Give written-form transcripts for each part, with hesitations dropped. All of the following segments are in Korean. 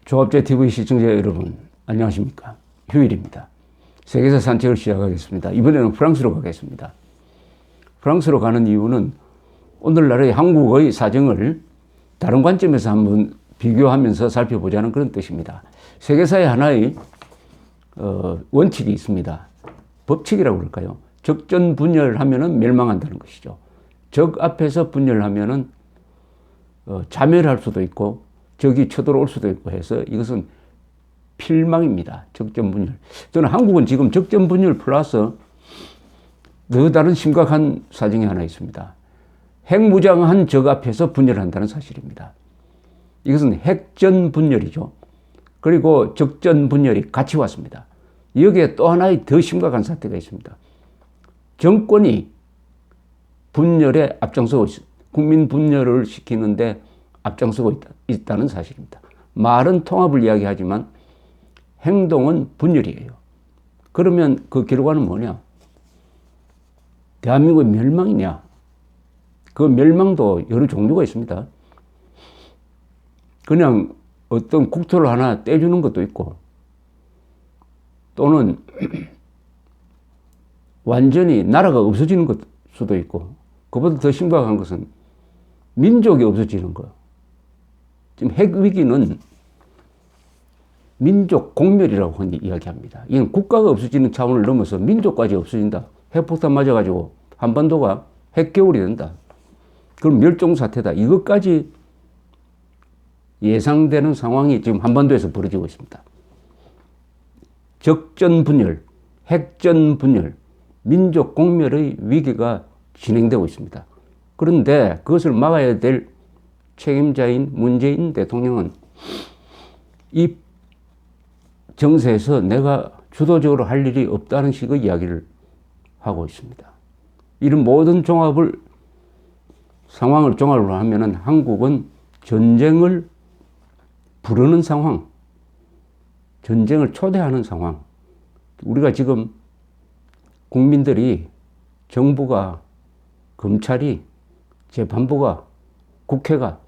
조합제 TV 시청자 여러분, 안녕하십니까? 휴일입니다. 세계사 산책을 시작하겠습니다. 이번에는 프랑스로 가겠습니다. 프랑스로 가는 이유는 오늘날의 한국의 사정을 다른 관점에서 한번 비교하면서 살펴보자는 그런 뜻입니다. 세계사의 하나의 원칙이 있습니다. 법칙이라고 그럴까요? 적전분열하면은 멸망한다는 것이죠. 적 앞에서 분열하면은 자멸할 수도 있고 적이 쳐들어올 수도 있고 해서 이것은 필망입니다. 적전분열. 저는 한국은 지금 적전분열 플러스 더 다른 심각한 사정이 하나 있습니다. 핵무장한 적 앞에서 분열한다는 사실입니다. 이것은 핵전분열이죠. 그리고 적전분열이 같이 왔습니다. 여기에 또 하나의 더 심각한 사태가 있습니다. 정권이 분열에 앞장서고 있습니다. 국민 분열을 시키는데 앞장서고 있다는 사실입니다. 말은 통합을 이야기하지만 행동은 분열이에요. 그러면 그 결과는 뭐냐? 대한민국의 멸망이냐? 그 멸망도 여러 종류가 있습니다. 그냥 어떤 국토를 하나 떼주는 것도 있고, 또는 완전히 나라가 없어지는 것 수도 있고, 그보다 더 심각한 것은 민족이 없어지는 거예요. 지금 핵위기는 민족 공멸이라고 흔히 이야기합니다. 이건 국가가 없어지는 차원을 넘어서 민족까지 없어진다. 핵폭탄 맞아가지고 한반도가 핵겨울이 된다. 그럼 멸종사태다. 이것까지 예상되는 상황이 지금 한반도에서 벌어지고 있습니다. 적전분열, 핵전분열, 민족 공멸의 위기가 진행되고 있습니다. 그런데 그것을 막아야 될 책임자인 문재인 대통령은 이 정세에서 내가 주도적으로 할 일이 없다는 식의 이야기를 하고 있습니다. 이런 모든 상황을 종합을 하면은 한국은 전쟁을 부르는 상황, 전쟁을 초대하는 상황. 우리가 지금 국민들이, 정부가, 검찰이, 재판부가, 국회가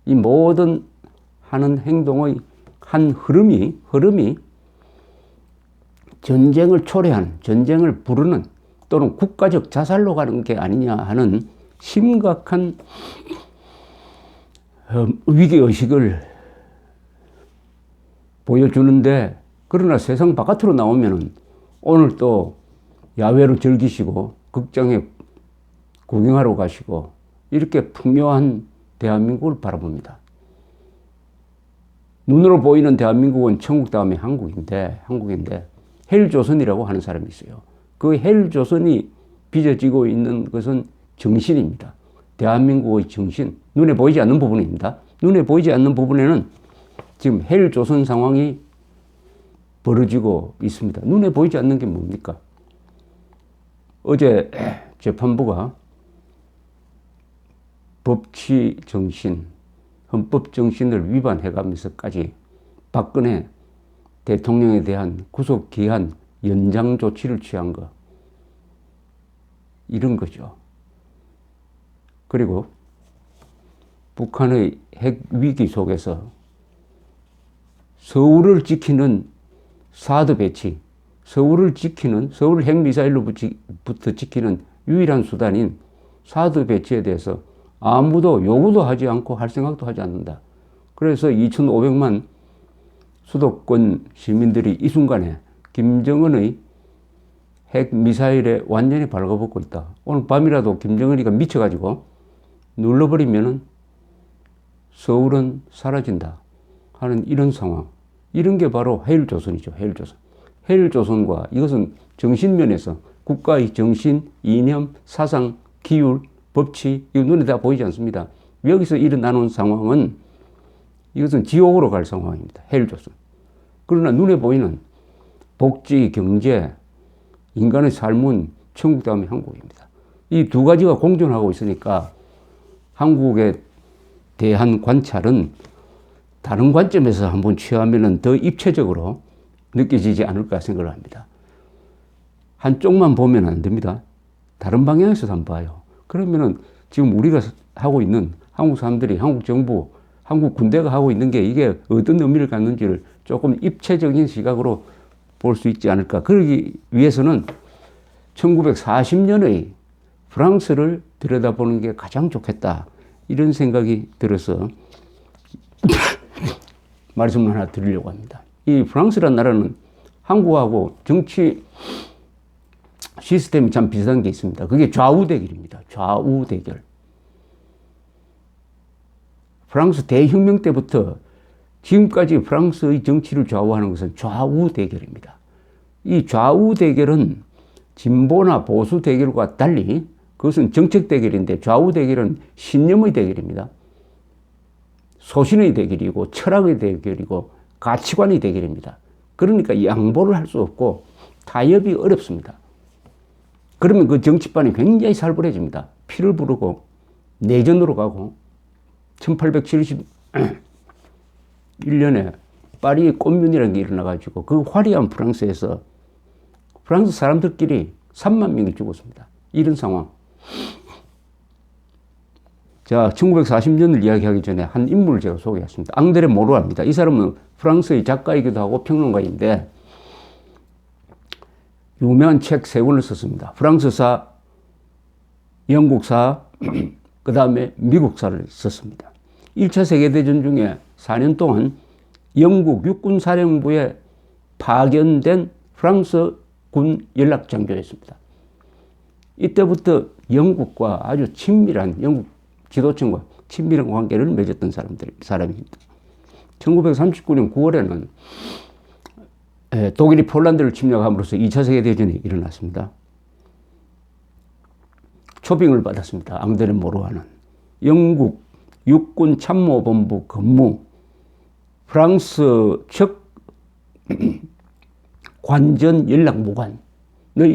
이 모든 하는 행동의 한 흐름이 전쟁을 초래하는, 전쟁을 부르는 또는 국가적 자살로 가는 게 아니냐 하는 심각한 위기의식을 보여주는데, 그러나 세상 바깥으로 나오면은 오늘 또 야외로 즐기시고 극장에 구경하러 가시고 이렇게 풍요한 대한민국을 바라봅니다. 눈으로 보이는 대한민국은 천국 다음에 한국인데 헬조선이라고 하는 사람이 있어요. 그 헬조선이 빚어지고 있는 것은 정신입니다. 대한민국의 정신, 눈에 보이지 않는 부분입니다. 눈에 보이지 않는 부분에는 지금 헬조선 상황이 벌어지고 있습니다. 눈에 보이지 않는 게 뭡니까? 어제 재판부가 법치 정신, 헌법 정신을 위반해가면서까지 박근혜 대통령에 대한 구속 기한 연장 조치를 취한 거, 이런 거죠. 그리고 북한의 핵 위기 속에서 서울을 지키는 사드 배치, 서울을 핵미사일로부터 지키는 유일한 수단인 사드 배치에 대해서 아무도 요구도 하지 않고 할 생각도 하지 않는다. 그래서 2,500만 수도권 시민들이 이 순간에 김정은의 핵미사일에 완전히 발가벗고 있다. 오늘 밤이라도 김정은이가 미쳐가지고 눌러버리면은 서울은 사라진다 하는 이런 상황. 이런 게 바로 헬조선이죠. 헬조선과 이것은 정신면에서 국가의 정신, 이념, 사상, 기율, 법치, 이거 눈에 다 보이지 않습니다. 여기서 일어나는 상황은 이것은 지옥으로 갈 상황입니다. 헬조선. 그러나 눈에 보이는 복지, 경제, 인간의 삶은 천국 다음에 한국입니다. 이 두 가지가 공존하고 있으니까 한국에 대한 관찰은 다른 관점에서 한번 취하면 더 입체적으로 느껴지지 않을까 생각을 합니다. 한쪽만 보면 안 됩니다. 다른 방향에서 한번 봐요. 그러면은 지금 우리가 하고 있는 한국 사람들이, 한국 정부 한국 군대가 하고 있는 게 이게 어떤 의미를 갖는지를 조금 입체적인 시각으로 볼 수 있지 않을까. 그러기 위해서는 1940년의 프랑스를 들여다보는 게 가장 좋겠다. 이런 생각이 들어서 말씀을 하나 드리려고 합니다. 이 프랑스란 나라는 한국하고 정치 시스템이 참 비슷한 게 있습니다. 그게 좌우 대결입니다. 좌우 대결. 프랑스 대혁명 때부터 지금까지 프랑스의 정치를 좌우하는 것은 좌우 대결입니다. 이 좌우 대결은 진보나 보수 대결과 달리 그것은 정책 대결인데 좌우 대결은 신념의 대결입니다. 소신의 대결이고 철학의 대결이고 가치관의 대결입니다. 그러니까 양보를 할 수 없고 타협이 어렵습니다. 그러면 그 정치판이 굉장히 살벌해집니다. 피를 부르고 내전으로 가고 1871년에 파리의 꽃문이라는 게 일어나가지고 그 화려한 프랑스에서 프랑스 사람들끼리 3만 명이 죽었습니다. 이런 상황. 자, 1940년을 이야기하기 전에 한 인물을 제가 소개했습니다. 앙드레 모로아입니다. 이 사람은 프랑스의 작가이기도 하고 평론가인데 유명한 책 3권을 썼습니다. 프랑스사, 영국사, 그 다음에 미국사를 썼습니다. 1차 세계대전 중에 4년 동안 영국 육군사령부에 파견된 프랑스 군 연락장교였습니다. 이때부터 영국과 아주 친밀한 영국 지도층과 친밀한 관계를 맺었던 사람입니다. 1939년 9월에는 독일이 폴란드를 침략함으로써 2차 세계대전이 일어났습니다. 초빙을 받았습니다. 앙드레 모로아는. 영국 육군 참모본부 근무, 프랑스 척 관전 연락무관의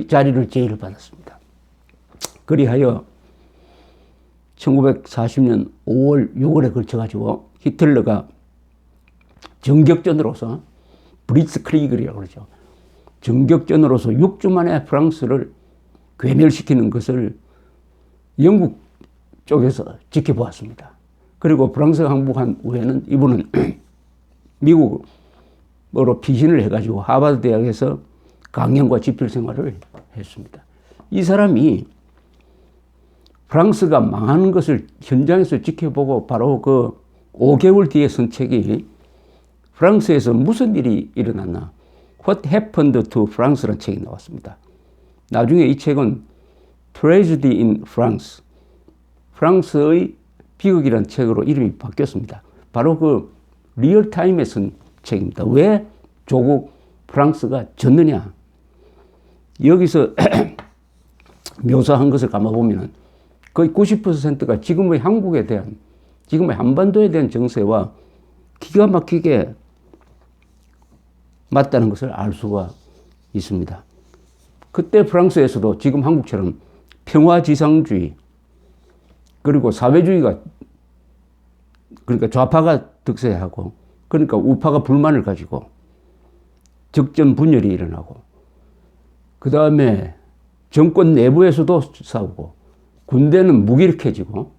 자리를 제의를 받았습니다. 그리하여 1940년 5월, 6월에 걸쳐가지고 히틀러가 전격전으로서 브리츠크리그라고 그러죠. 전격전으로서 6주 만에 프랑스를 괴멸시키는 것을 영국 쪽에서 지켜보았습니다. 그리고 프랑스 항복한 후에는 이분은 미국으로 피신을 해가지고 하버드 대학에서 강연과 집필 생활을 했습니다. 이 사람이 프랑스가 망하는 것을 현장에서 지켜보고 바로 그 5개월 뒤에 쓴 책이 프랑스에서 무슨 일이 일어났나? What happened to France라는 책이 나왔습니다. 나중에 이 책은 Tragedy in France, 프랑스의 비극이라는 책으로 이름이 바뀌었습니다. 바로 그 리얼타임에 쓴 책입니다. 왜 조국 프랑스가 졌느냐? 여기서 묘사한 것을 감아보면 거의 90%가 지금의 한국에 대한, 지금의 한반도에 대한 정세와 기가 막히게 맞다는 것을 알 수가 있습니다. 그때 프랑스에서도 지금 한국처럼 평화지상주의, 그리고 사회주의가, 그러니까 좌파가 득세하고, 그러니까 우파가 불만을 가지고 적전 분열이 일어나고, 그 다음에 정권 내부에서도 싸우고, 군대는 무기력해지고,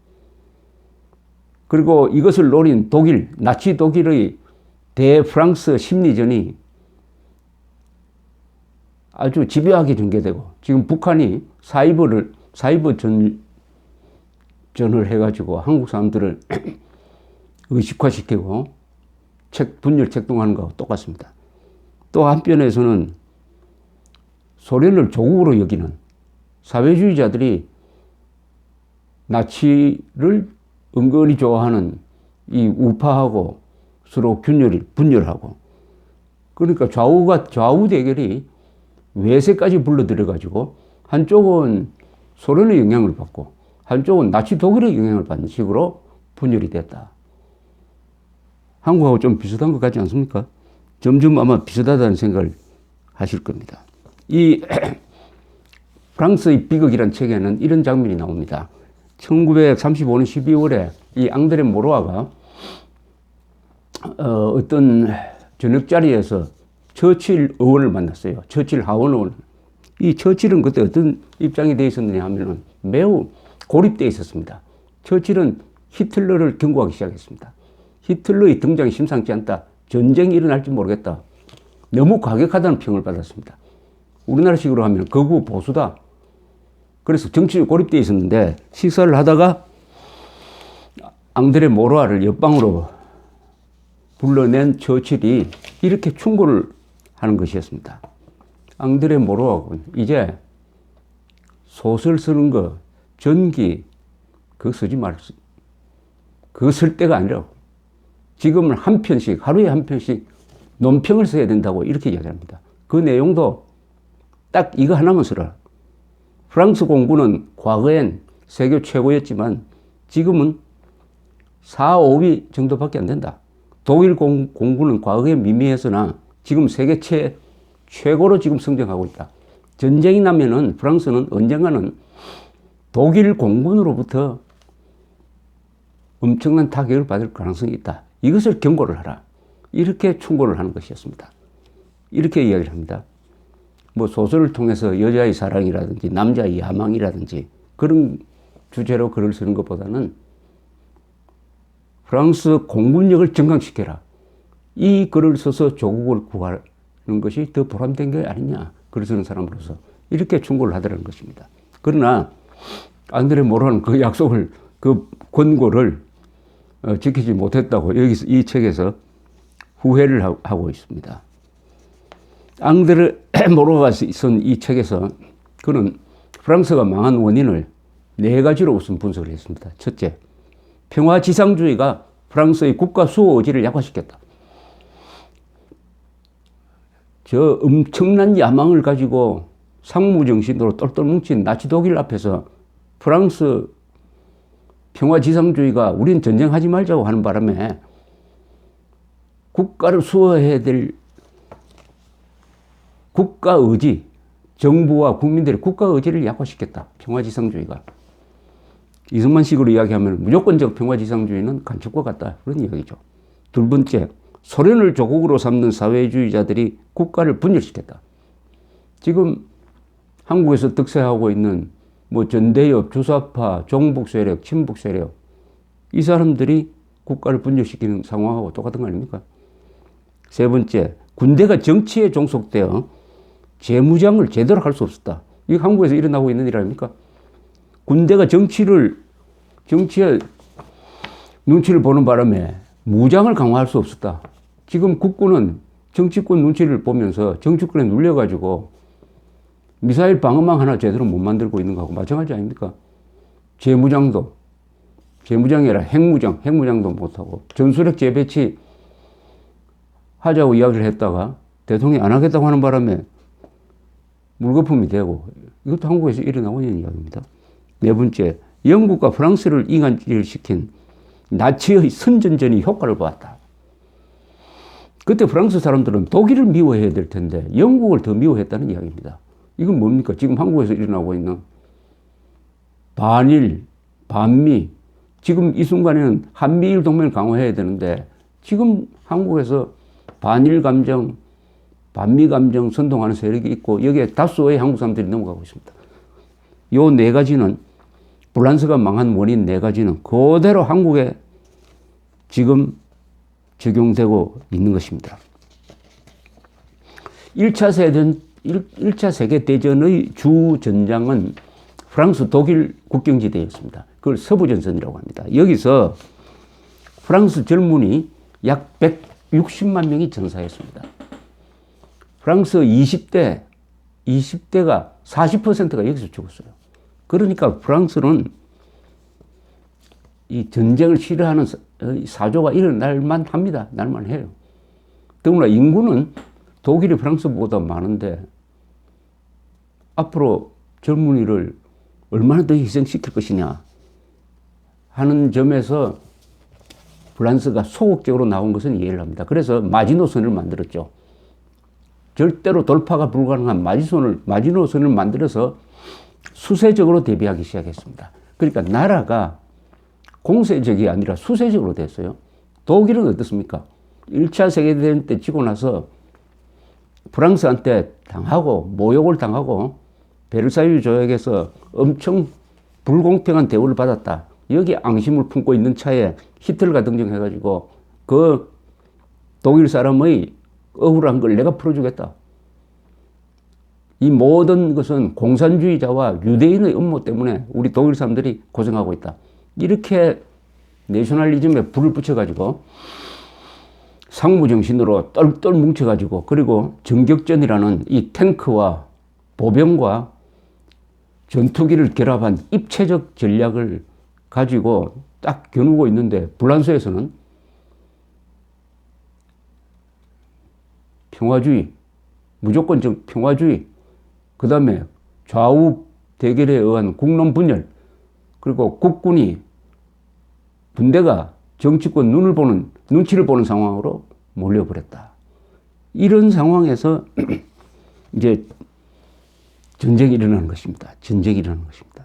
그리고 이것을 노린 독일, 나치 독일의 대프랑스 심리전이 아주 집요하게 전개되고, 지금 북한이 사이버 전을 해가지고 한국 사람들을 의식화시키고 분열 책동하는 것과 똑같습니다. 또 한편에서는 소련을 조국으로 여기는 사회주의자들이 나치를 은근히 좋아하는 이 우파하고 서로 분열하고, 그러니까 좌우 대결이 외세까지 불러들여가지고 한쪽은 소련의 영향을 받고 한쪽은 나치 독일의 영향을 받는 식으로 분열이 됐다. 한국하고 좀 비슷한 것 같지 않습니까? 점점 아마 비슷하다는 생각을 하실 겁니다. 이 프랑스의 비극이라는 책에는 이런 장면이 나옵니다. 1935년 12월에 이 앙드레 모로아가 어떤 저녁 자리에서 처칠 의원을 만났어요. 처칠 하원 의원. 이 처칠은 그때 어떤 입장이 되어 있었느냐 하면은 매우 고립되어 있었습니다. 처칠은 히틀러를 경고하기 시작했습니다. 히틀러의 등장이 심상치 않다. 전쟁이 일어날지 모르겠다. 너무 과격하다는 평을 받았습니다. 우리나라식으로 하면 극우 보수다. 그래서 정치적으로 고립되어 있었는데 식사를 하다가 앙드레 모로아를 옆방으로 불러낸 처칠이 이렇게 충고를 하는 것이었습니다. 앙드레 모로아군 이제 소설 쓰는 거, 전기 그거 쓰지 말. 그거 쓸 때가 아니라고. 지금은 한 편씩 하루에 한 편씩 논평을 써야 된다고 이렇게 이야기합니다. 그 내용도 딱 이거 하나만 쓰라. 프랑스 공군은 과거엔 세계 최고였지만 지금은 4, 5위 정도밖에 안 된다. 독일 공군은 과거에 미미했으나 지금 세계 최고로 지금 성장하고 있다. 전쟁이 나면은 프랑스는 언젠가는 독일 공군으로부터 엄청난 타격을 받을 가능성이 있다. 이것을 경고를 하라. 이렇게 충고를 하는 것이었습니다. 이렇게 이야기를 합니다. 뭐 소설을 통해서 여자의 사랑이라든지 남자의 야망이라든지 그런 주제로 글을 쓰는 것보다는 프랑스 공군력을 증강시켜라. 이 글을 써서 조국을 구하는 것이 더 보람된 게 아니냐. 글을 쓰는 사람으로서 이렇게 충고를 하더라는 것입니다. 그러나 앙드레 모로는 그 약속을 그 권고를 지키지 못했다고 여기서 이 책에서 후회를 하고 있습니다. 앙드레 모로가 쓴 이 책에서 그는 프랑스가 망한 원인을 4가지로 우선 분석을 했습니다. 첫째, 평화지상주의가 프랑스의 국가 수호 의지를 약화시켰다. 저 엄청난 야망을 가지고 상무정신으로 똘똘 뭉친 나치 독일 앞에서 프랑스 평화지상주의가 우린 전쟁하지 말자고 하는 바람에 국가를 수호해야 될 국가의지, 정부와 국민들의 국가의지를 약화시켰다. 평화지상주의가. 이승만식으로 이야기하면 무조건적 평화지상주의는 간첩과 같다. 그런 이야기죠. 두 번째, 소련을 조국으로 삼는 사회주의자들이 국가를 분열시켰다. 지금 한국에서 득세하고 있는 뭐 전대협, 주사파, 종북 세력, 친북 세력 이 사람들이 국가를 분열시키는 상황하고 똑같은 거 아닙니까? 세 번째, 군대가 정치에 종속되어 재무장을 제대로 할 수 없었다. 이게 한국에서 일어나고 있는 일 아닙니까? 군대가 정치에 눈치를 보는 바람에 무장을 강화할 수 없었다. 지금 국군은 정치권 눈치를 보면서 정치권에 눌려가지고 미사일 방어망 하나 제대로 못 만들고 있는 거하고 마찬가지 아닙니까? 재무장이 아니라 핵무장도 못하고 전술핵 재배치 하자고 이야기를 했다가 대통령이 안 하겠다고 하는 바람에 물거품이 되고 이것도 한국에서 일어나고 있는 이야기입니다. 네 번째, 영국과 프랑스를 이간질시킨 나치의 선전전이 효과를 보았다. 그때 프랑스 사람들은 독일을 미워해야 될 텐데 영국을 더 미워했다는 이야기입니다. 이건 뭡니까? 지금 한국에서 일어나고 있는 반일, 반미, 지금 이 순간에는 한미일 동맹을 강화해야 되는데 지금 한국에서 반일 감정, 반미 감정 선동하는 세력이 있고 여기에 다수의 한국 사람들이 넘어가고 있습니다. 요 4가지는 프랑스가 망한 원인 4가지는 그대로 한국에 지금 적용되고 있는 것입니다. 1차 세계대전의 주 전장은 프랑스 독일 국경지대였습니다. 그걸 서부전선이라고 합니다. 여기서 프랑스 젊은이 약 160만 명이 전사했습니다. 프랑스 20대가 40%가 여기서 죽었어요. 그러니까 프랑스는 이 전쟁을 싫어하는 사조가 일어날만 합니다. 날만 해요. 더구나 인구는 독일이 프랑스보다 많은데 앞으로 젊은이를 얼마나 더 희생시킬 것이냐 하는 점에서 프랑스가 소극적으로 나온 것은 이해를 합니다. 그래서 마지노선을 만들었죠. 절대로 돌파가 불가능한 마지노선을 만들어서 수세적으로 대비하기 시작했습니다. 그러니까 나라가 공세적이 아니라 수세적으로 됐어요. 독일은 어떻습니까? 1차 세계대전 때 지고 나서 프랑스한테 당하고 모욕을 당하고 베르사유 조약에서 엄청 불공평한 대우를 받았다. 여기 앙심을 품고 있는 차에 히틀러가 등장해가지고 그 독일 사람의 억울한 걸 내가 풀어주겠다. 이 모든 것은 공산주의자와 유대인의 음모 때문에 우리 독일 사람들이 고생하고 있다. 이렇게 내셔널리즘에 불을 붙여가지고 상무정신으로 똘똘 뭉쳐가지고 그리고 정격전이라는 이 탱크와 보병과 전투기를 결합한 입체적 전략을 가지고 딱 겨누고 있는데 불란서에서는 평화주의, 무조건적 평화주의, 그 다음에 좌우 대결에 의한 국론 분열, 그리고 국군이 군대가 정치권 눈치를 보는 상황으로 몰려버렸다. 이런 상황에서 이제 전쟁이 일어나는 것입니다. 전쟁이 일어나는 것입니다.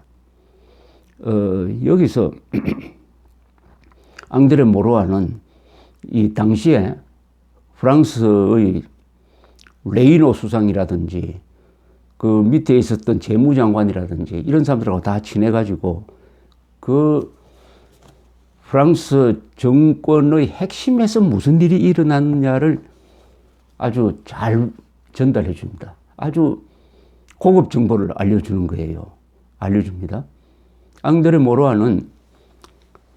여기서 앙드레 모로아는 이 당시에 프랑스의 레이노 수상이라든지 그 밑에 있었던 재무장관이라든지 이런 사람들하고 다 친해가지고 그 프랑스 정권의 핵심에서 무슨 일이 일어났느냐를 아주 잘 전달해 줍니다. 아주 고급 정보를 알려주는 거예요. 알려줍니다. 앙드레 모로아는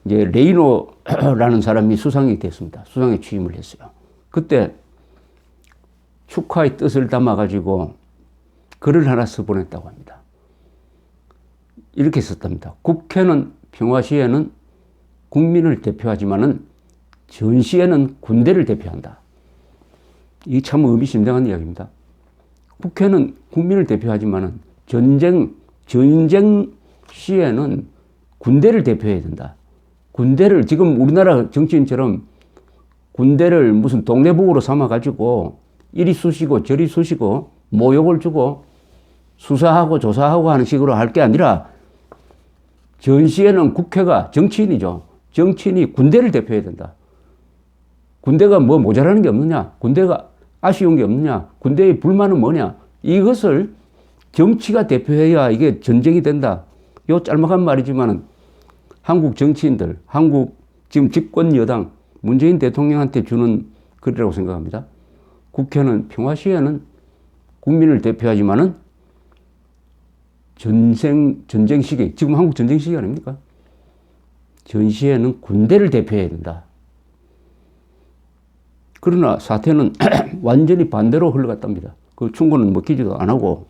이제 레이노라는 사람이 수상이 됐습니다. 수상에 취임을 했어요. 그때 축하의 뜻을 담아가지고 글을 하나 써보냈다고 합니다. 이렇게 썼답니다. 국회는 평화시에는 국민을 대표하지만은 전시에는 군대를 대표한다. 이게 참 의미심장한 이야기입니다. 국회는 국민을 대표하지만은 전쟁 시에는 군대를 대표해야 된다. 군대를 지금 우리나라 정치인처럼 군대를 무슨 동네북으로 삼아가지고 이리 쑤시고 저리 쑤시고 모욕을 주고 수사하고 조사하고 하는 식으로 할 게 아니라 전시에는 국회가 정치인이죠. 정치인이 군대를 대표해야 된다. 군대가 뭐 모자라는 게 없느냐? 군대가 아쉬운 게 없느냐? 군대의 불만은 뭐냐? 이것을 정치가 대표해야 이게 전쟁이 된다. 요 짤막한 말이지만은 한국 정치인들, 한국 지금 집권 여당 문재인 대통령한테 주는 글이라고 생각합니다. 국회는 평화시에는 국민을 대표하지만은 전쟁 시기, 지금 한국 전쟁 시기 아닙니까? 전시에는 군대를 대표해야 된다. 그러나 사태는 완전히 반대로 흘러갔답니다. 그 충고는 먹히지도 안 하고.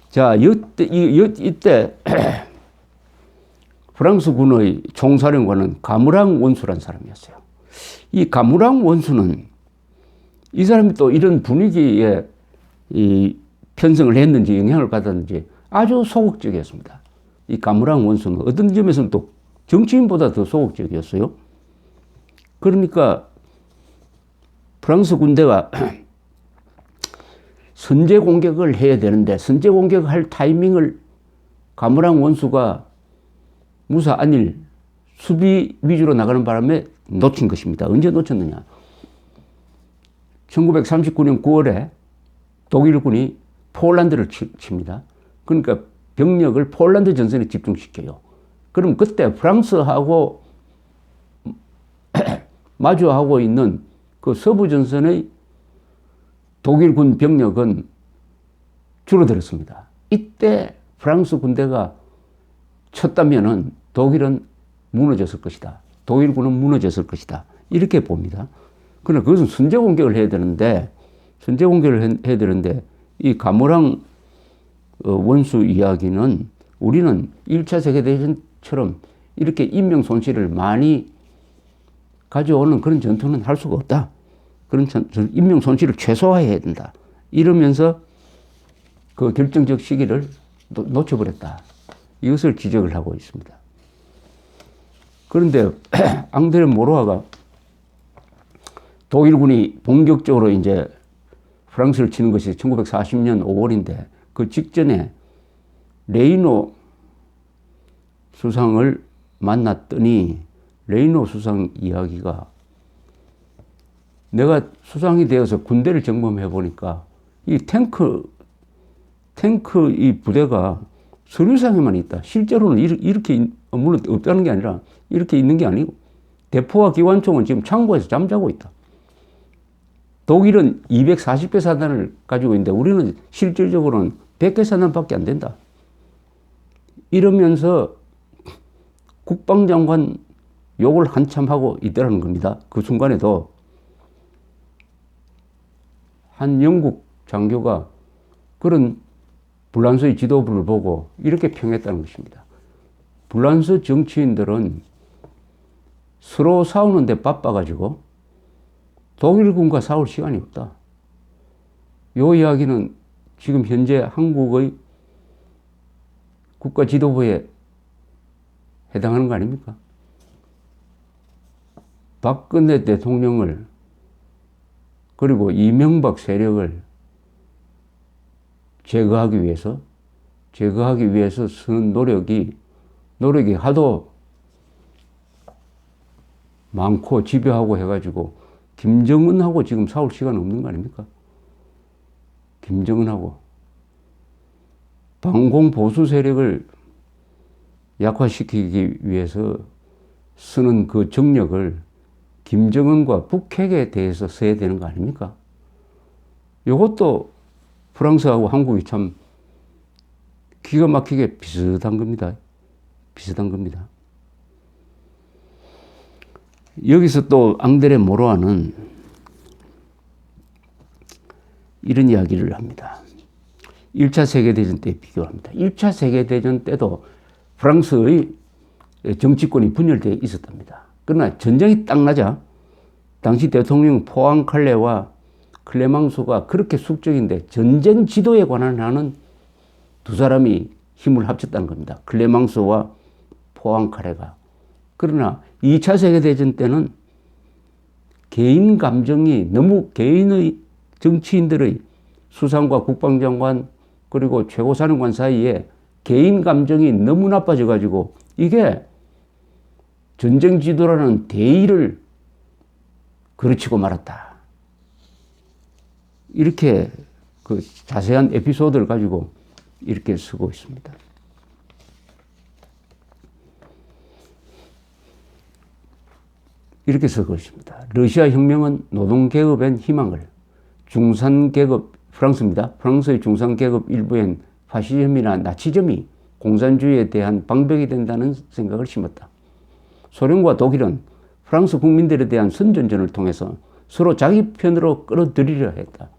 자, 이때 프랑스 군의 총사령관은 가무랑 원수란 사람이었어요. 이 가무랑 원수는 이 사람이 또 이런 분위기에 이 편성을 했는지 영향을 받았는지 아주 소극적이었습니다. 이 가무랑 원수는 어떤 점에서는 또 정치인보다 더 소극적이었어요. 그러니까 프랑스 군대가 선제 공격을 해야 되는데 선제 공격할 타이밍을 가무랑 원수가 무사 안일 수비 위주로 나가는 바람에 놓친 것입니다. 언제 놓쳤느냐? 1939년 9월에 독일군이 폴란드를 칩니다. 그러니까 병력을 폴란드 전선에 집중시켜요. 그럼 그때 프랑스하고 마주하고 있는 그 서부 전선의 독일군 병력은 줄어들었습니다. 이때 프랑스 군대가 쳤다면은 독일은 무너졌을 것이다. 독일군은 무너졌을 것이다. 이렇게 봅니다. 그러나 그것은 선제 공격을 해야 되는데, 이 가모랑 원수 이야기는 우리는 1차 세계대전처럼 이렇게 인명 손실을 많이 가져오는 그런 전투는 할 수가 없다. 그런 인명 손실을 최소화해야 된다. 이러면서 그 결정적 시기를 놓쳐버렸다. 이것을 지적을 하고 있습니다. 그런데 앙드레 모로아가 독일군이 본격적으로 이제 프랑스를 치는 것이 1940년 5월인데 그 직전에 레이노 수상을 만났더니 레이노 수상 이야기가 내가 수상이 되어서 군대를 점검해 보니까 이 탱크 이 부대가 서류상에만 있다. 실제로는 이렇게 물론 없다는 게 아니라 이렇게 있는 게 아니고 대포와 기관총은 지금 창고에서 잠자고 있다. 독일은 240개 사단을 가지고 있는데 우리는 실질적으로는 100개 사단밖에 안 된다. 이러면서 국방장관 욕을 한참 하고 있더라는 겁니다. 그 순간에도 한 영국 장교가 그런 불란서의 지도부를 보고 이렇게 평했다는 것입니다. 불란서 정치인들은 서로 싸우는데 바빠가지고 독일군과 싸울 시간이 없다. 이 이야기는 지금 현재 한국의 국가 지도부에 해당하는 거 아닙니까? 박근혜 대통령을 그리고 이명박 세력을 제거하기 위해서 쓰는 노력이 하도 많고 집요하고 해가지고 김정은하고 지금 싸울 시간 없는 거 아닙니까? 김정은하고 반공 보수 세력을 약화시키기 위해서 쓰는 그 정력을 김정은과 북핵에 대해서 써야 되는 거 아닙니까? 이것도 프랑스하고 한국이 참 기가 막히게 비슷한 겁니다. 비슷한 겁니다. 여기서 또 앙드레 모로아는 이런 이야기를 합니다. 1차 세계대전 때 비교를 합니다. 1차 세계대전 때도 프랑스의 정치권이 분열되어 있었답니다. 그러나 전쟁이 딱 나자 당시 대통령 포앙칼레와 클레망소가 그렇게 숙적인데 전쟁 지도에 관한 하는 두 사람이 힘을 합쳤다는 겁니다. 클레망소와 포앙칼레가. 그러나 2차 세계대전 때는 개인 감정이 너무 개인의 정치인들의 수상과 국방장관 그리고 최고사령관 사이에 개인 감정이 너무 나빠져가지고 이게 전쟁 지도라는 대의를 그르치고 말았다. 이렇게 그 자세한 에피소드를 가지고 이렇게 쓰고 있습니다. 이렇게 쓰고 있습니다. 러시아 혁명은 노동계급엔 희망을, 중산계급, 프랑스입니다. 프랑스의 중산계급 일부엔 파시즘이나 나치즘이 공산주의에 대한 방벽이 된다는 생각을 심었다. 소련과 독일은 프랑스 국민들에 대한 선전전을 통해서 서로 자기 편으로 끌어들이려 했다.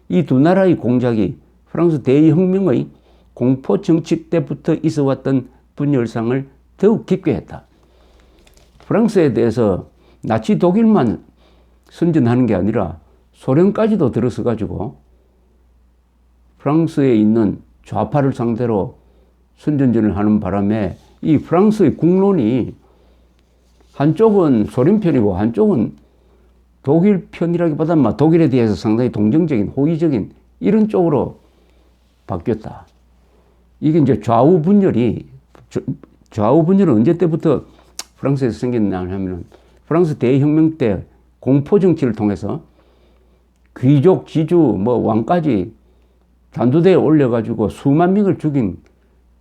이 두 나라의 공작이 프랑스 대혁명의 공포 정치 때부터 있어 왔던 분열상을 더욱 깊게 했다. 프랑스에 대해서 나치 독일만 선전하는 게 아니라 소련까지도 들어서 가지고 프랑스에 있는 좌파를 상대로 선전전을 하는 바람에 이 프랑스의 국론이 한쪽은 소련 편이고 한쪽은 독일 편이라기보다는 독일에 대해서 상당히 동정적인, 호의적인 이런 쪽으로 바뀌었다. 이게 이제 좌우 분열은 언제 때부터 프랑스에서 생겼냐 하면 프랑스 대혁명 때 공포 정치를 통해서 귀족, 지주, 왕까지 단두대에 올려가지고 수만 명을 죽인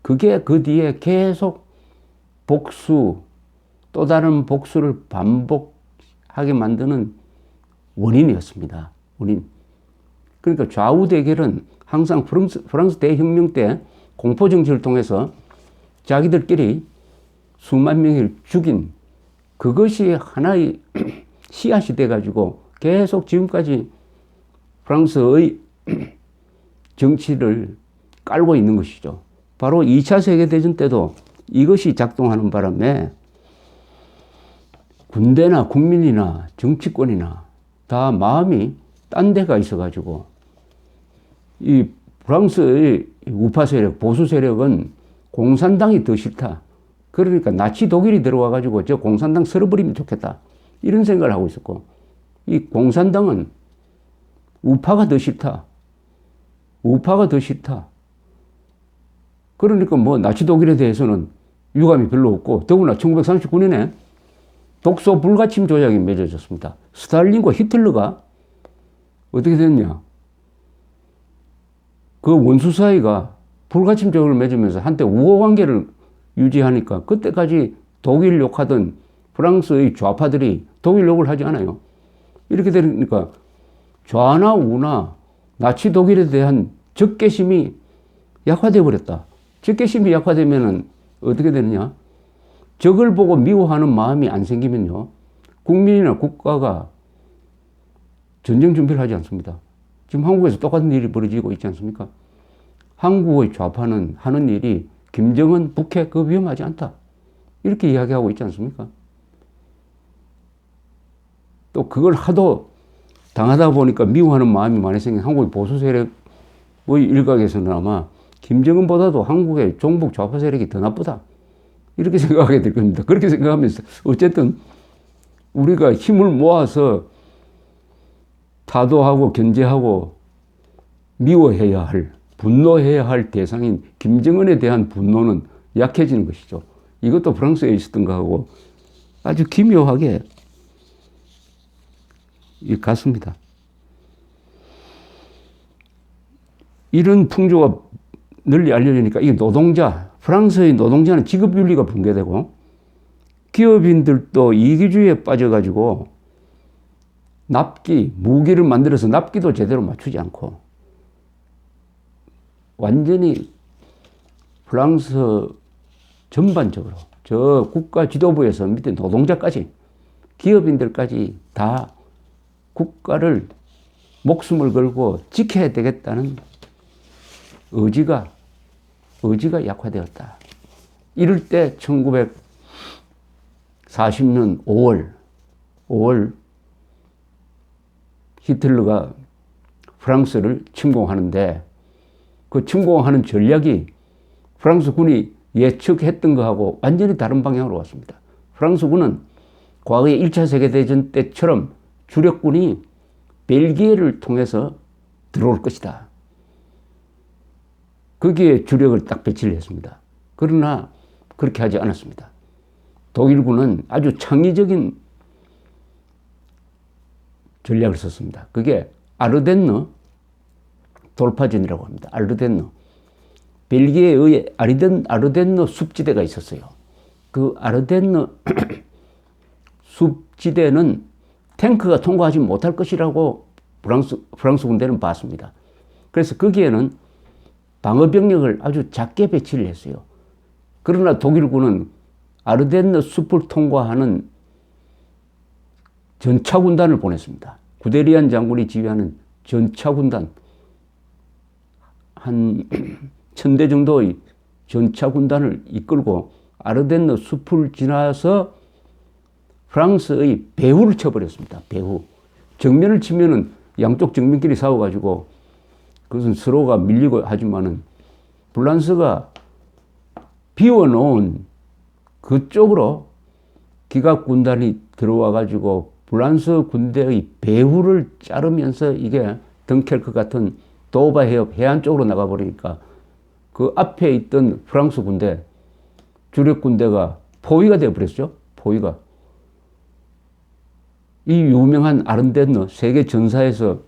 그게 그 뒤에 계속 복수, 또 다른 복수를 반복하게 만드는 원인이었습니다. 원인. 그러니까 좌우 대결은 항상 프랑스 대혁명 때 공포 정치를 통해서 자기들끼리 수만 명을 죽인 그것이 하나의 씨앗이 돼가지고 계속 지금까지 프랑스의 정치를 깔고 있는 것이죠. 바로 2차 세계대전 때도 이것이 작동하는 바람에 군대나 국민이나 정치권이나 다 마음이 딴 데가 있어가지고 이 프랑스의 우파 세력, 보수 세력은 공산당이 더 싫다. 그러니까 나치 독일이 들어와가지고 저 공산당 쓸어버리면 좋겠다. 이런 생각을 하고 있었고 이 공산당은 우파가 더 싫다. 우파가 더 싫다. 그러니까 나치 독일에 대해서는 유감이 별로 없고 더구나 1939년에 독소 불가침 조약이 맺어졌습니다. 스탈린과 히틀러가 어떻게 됐냐? 그 원수 사이가 불가침 조약을 맺으면서 한때 우호 관계를 유지하니까 그때까지 독일 욕하던 프랑스의 좌파들이 독일 욕을 하지 않아요. 이렇게 되니까 좌나 우나 나치 독일에 대한 적개심이 약화되어 버렸다. 적개심이 약화되면은 어떻게 되느냐? 적을 보고 미워하는 마음이 안 생기면요, 국민이나 국가가 전쟁 준비를 하지 않습니다. 지금 한국에서 똑같은 일이 벌어지고 있지 않습니까? 한국의 좌파는 하는 일이 김정은 북핵 그 위험하지 않다, 이렇게 이야기하고 있지 않습니까? 또 그걸 하도 당하다 보니까 미워하는 마음이 많이 생긴 한국의 보수 세력의 일각에서는 아마 김정은보다도 한국의 종북 좌파 세력이 더 나쁘다, 이렇게 생각하게 될 겁니다. 그렇게 생각하면서 어쨌든 우리가 힘을 모아서 타도하고 견제하고 미워해야 할, 분노해야 할 대상인 김정은에 대한 분노는 약해지는 것이죠. 이것도 프랑스에 있었던 거하고 아주 기묘하게 같습니다. 이런 풍조가 널리 알려지니까 이게 노동자, 프랑스의 노동자는 직업윤리가 붕괴되고 기업인들도 이기주의에 빠져가지고 납기, 무기를 만들어서 납기도 제대로 맞추지 않고 완전히 프랑스 전반적으로 저 국가 지도부에서 밑에 노동자까지 기업인들까지 다 국가를 목숨을 걸고 지켜야 되겠다는 의지가 약화되었다. 이럴 때 1940년 5월 히틀러가 프랑스를 침공하는데 그 침공하는 전략이 프랑스 군이 예측했던 것하고 완전히 다른 방향으로 왔습니다. 프랑스 군은 과거의 1차 세계대전 때처럼 주력군이 벨기에를 통해서 들어올 것이다. 거기에 주력을 딱 배치를 했습니다. 그러나 그렇게 하지 않았습니다. 독일군은 아주 창의적인 전략을 썼습니다. 그게 아르덴느 돌파전이라고 합니다. 아르덴느. 벨기에의 아르덴느 숲지대가 있었어요. 그 아르덴느 숲지대는 탱크가 통과하지 못할 것이라고 프랑스 군대는 봤습니다. 그래서 거기에는 방어병력을 아주 작게 배치를 했어요. 그러나 독일군은 아르덴느 숲을 통과하는 전차군단을 보냈습니다. 구데리안 장군이 지휘하는 전차군단, 한 1000대 정도의 전차군단을 이끌고 아르덴느 숲을 지나서 프랑스의 배후를 쳐버렸습니다. 배후. 정면을 치면은 양쪽 정면끼리 싸워가지고 그것은 서로가 밀리고 하지만은 프랑스가 비워놓은 그쪽으로 기갑군단이 들어와가지고 프랑스 군대의 배후를 자르면서 이게 덩케르크 같은 도바 해협 해안 쪽으로 나가버리니까 그 앞에 있던 프랑스 군대, 주력 군대가 포위가 되어버렸죠. 포위가. 이 유명한 아르덴느 세계 전사에서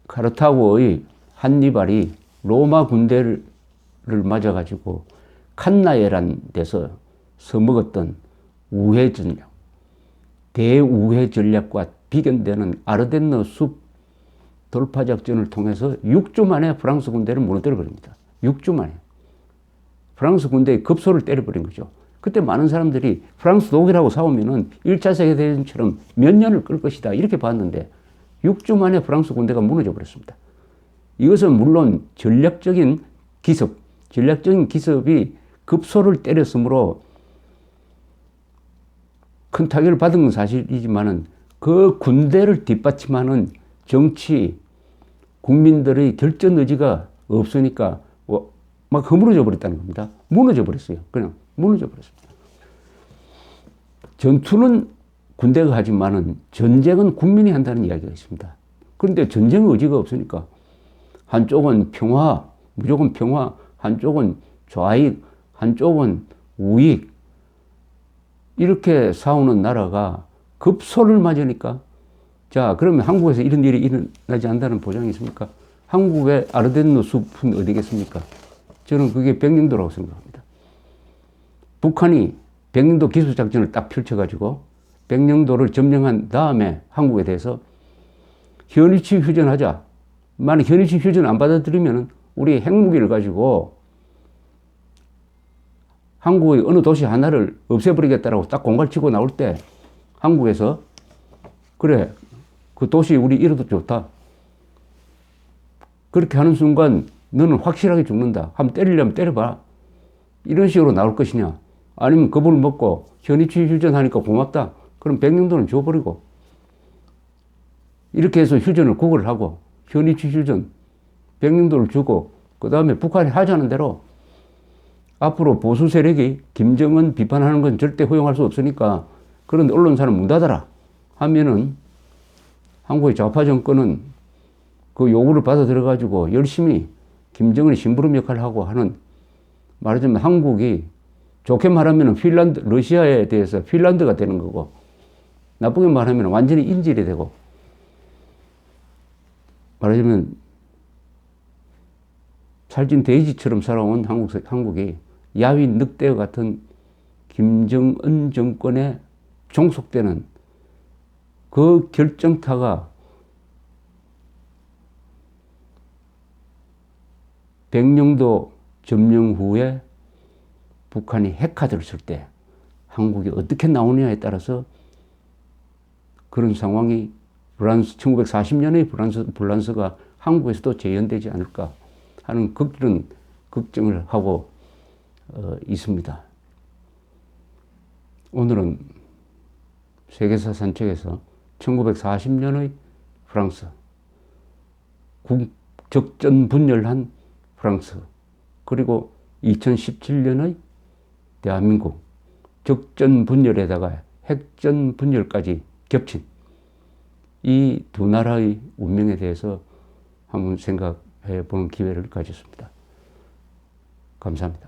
카르타고의 한니발이 로마 군대를 맞아가지고 칸나에란 데서 써먹었던 우회 전략, 대우회 전략과 비견되는 아르덴느 숲 돌파 작전을 통해서 6주 만에 프랑스 군대를 무너뜨려 버립니다. 6주 만에. 프랑스 군대의 급소를 때려버린 거죠. 그때 많은 사람들이 프랑스 독일하고 싸우면은 1차 세계대전처럼 몇 년을 끌 것이다, 이렇게 봤는데 6주 만에 프랑스 군대가 무너져 버렸습니다. 이것은 물론 전략적인 기습이 급소를 때렸으므로 큰 타격을 받은 건 사실이지만은 그 군대를 뒷받침하는 정치, 국민들의 결전 의지가 없으니까 막 허물어져 버렸다는 겁니다. 무너져 버렸어요. 그냥 무너져 버렸습니다. 전투는 군대가 하지만은 전쟁은 국민이 한다는 이야기가 있습니다. 그런데 전쟁 의지가 없으니까 한쪽은 평화, 무조건 평화, 한쪽은 좌익, 한쪽은 우익, 이렇게 싸우는 나라가 급소를 맞으니까, 자, 그러면 한국에서 이런 일이 일어나지 않는다는 보장이 있습니까? 한국의 아르덴느 숲은 어디겠습니까? 저는 그게 백령도라고 생각합니다. 북한이 백령도 기술작전을 딱 펼쳐가지고 백령도를 점령한 다음에 한국에 대해서 현위치 휴전하자. 만약 현위치 휴전 안 받아들이면 우리 핵무기를 가지고 한국의 어느 도시 하나를 없애버리겠다라고 딱 공갈치고 나올 때 한국에서 그래 그 도시 우리 잃어도 좋다. 그렇게 하는 순간 너는 확실하게 죽는다. 한번 때리려면 때려봐. 이런 식으로 나올 것이냐. 아니면 겁을 먹고 현위치 휴전하니까 고맙다. 그럼 백령도는 줘버리고 이렇게 해서 휴전을 구걸을 하고 현위치 휴전 백령도를 주고 그 다음에 북한이 하자는 대로 앞으로 보수 세력이 김정은 비판하는 건 절대 허용할 수 없으니까 그런 언론사는 문 닫아라 하면은 한국의 좌파 정권은 그 요구를 받아 들어가지고 열심히 김정은이 심부름 역할을 하고 하는 말하자면 한국이 좋게 말하면 핀란드, 러시아에 대해서 핀란드가 되는 거고 나쁘게 말하면 완전히 인질이 되고 말하자면 살찐 돼지처럼 살아온 한국이 야위 늑대와 같은 김정은 정권에 종속되는 그 결정타가 백령도 점령 후에 북한이 핵카드를 쓸 때 한국이 어떻게 나오느냐에 따라서 그런 상황이 1940년의 불란서가 한국에서도 재현되지 않을까 하는 그런 걱정을 하고 있습니다. 오늘은 세계사 산책에서 1940년의 프랑스, 국적전 분열한 프랑스, 그리고 2017년의 대한민국, 적전 분열에다가 핵전 분열까지 겹친 이 두 나라의 운명에 대해서 한번 생각해 보는 기회를 가졌습니다. 감사합니다.